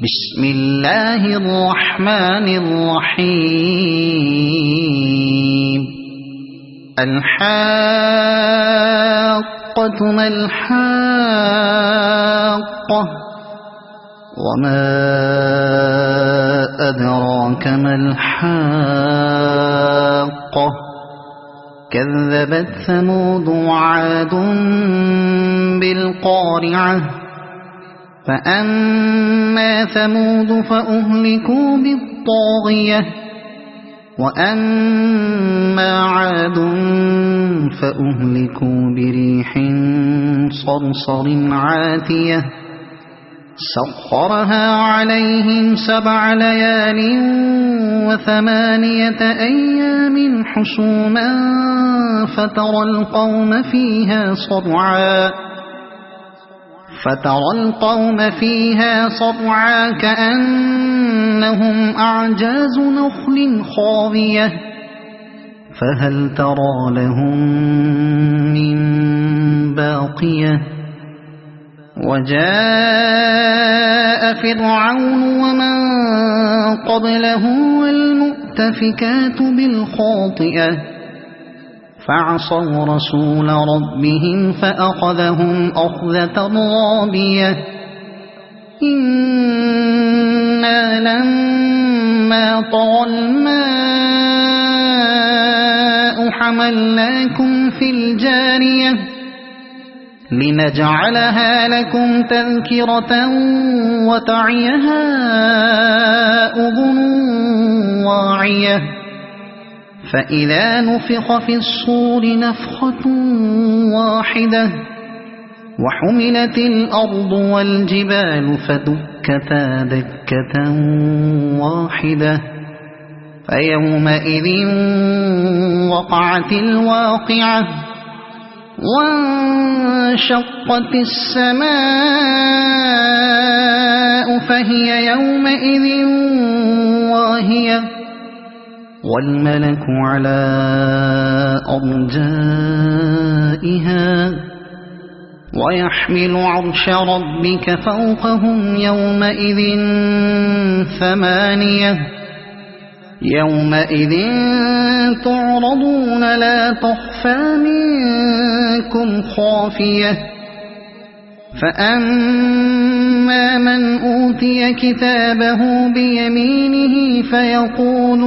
بسم الله الرحمن الرحيم. الحاقة ما الحاقة وما أدراك ما الحاقة كذبت ثمود وعاد بالقارعة فأما ثمود فأهلكوا بالطاغية وأما عاد فأهلكوا بريح صرصر عاتية سخرها عليهم 7 ليال و8 أيام حسوما فترى القوم فيها صرعا كأنهم أعجاز نخل خاوية فهل ترى لهم من باقية وجاء فرعون ومن قبله والمؤتفكات بالخاطئة فعصوا رسول ربهم فأخذهم أخذة رابية إنا لما طغى الماء حملناكم في الجارية لنجعلها لكم تذكرة وتعيها أذن واعية فإذا نفخ في الصور نفخة واحدة وحملت الأرض والجبال فدكتا دكة واحدة فيومئذ وقعت الواقعة وانشقت السماء فهي يومئذ واهية والملك على أرجائها ويحمل عرش ربك فوقهم يومئذ 8 يومئذ تعرضون لا تخفى منكم خافية فأما من أوتي كتابه بيمينه فيقول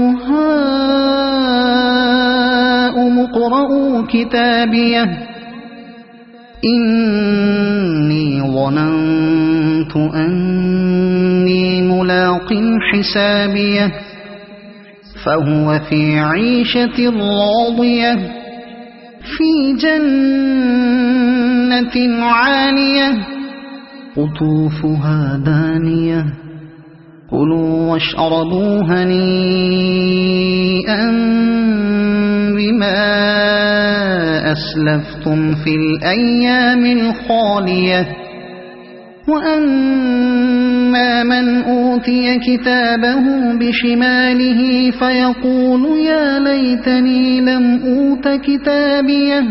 هاؤم اقرءوا كتابيه إني ظننت أني ملاق حسابيه فهو في عيشة راضية في جنة عالية قطوفها دانية كلوا واشربوا هنيئا بما أسلفتم في الأيام الخالية وأما من أوتي كتابه بشماله فيقول يا ليتني لم أوت كتابيه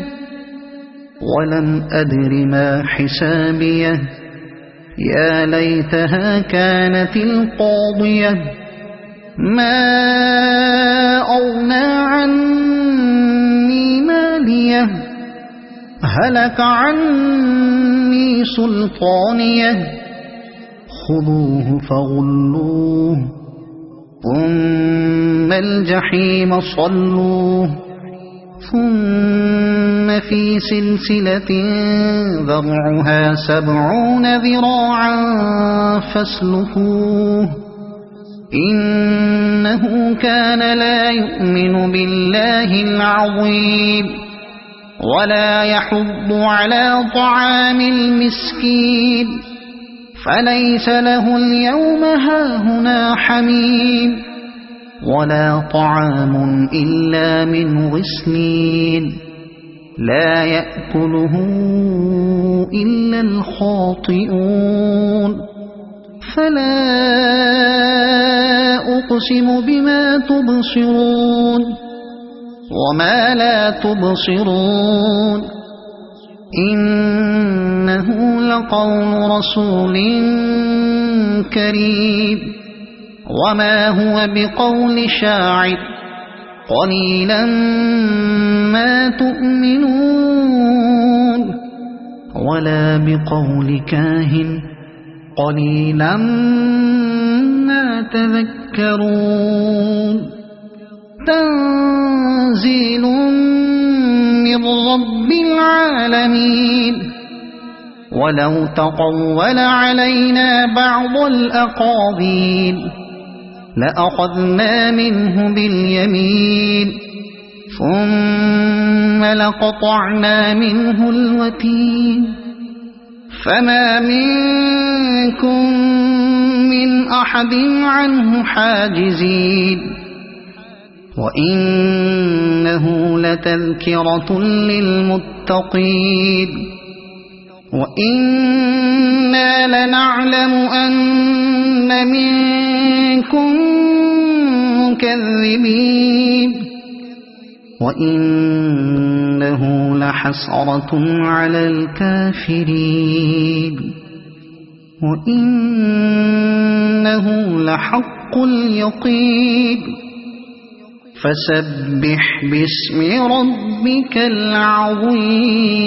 ولم أدر ما حسابيه يا ليتها كانت القاضية ما أغنى عني ماليه هلك عني سلطانيه خذوه فغلوه ثم الجحيم صلوه ثم في سلسلة ذرعها 70 ذراعا فاسلكوه إنه كان لا يؤمن بالله العظيم ولا يحض على طعام المسكين فليس له اليوم هاهنا حميم ولا طعام إلا من غسلين لا يأكله إلا الخاطئون فلا أقسم بما تبصرون وما لا تبصرون إنه لقول رسول كريم وما هو بقول شاعر قليلا ما تؤمنون ولا بقول كاهن قليلا ما تذكرون تنزيل من رب العالمين ولو تقول علينا بعض الأقاويل لأخذنا منه باليمين ثم لقطعنا منه الوتين فما منكم من أحد عنه حاجزين وإنه لتذكرة للمتقين وإنا لنعلم أن منكم مكذبين وإنه لحسرة على الكافرين وإنه لحق اليقين فسبح باسم ربك العظيم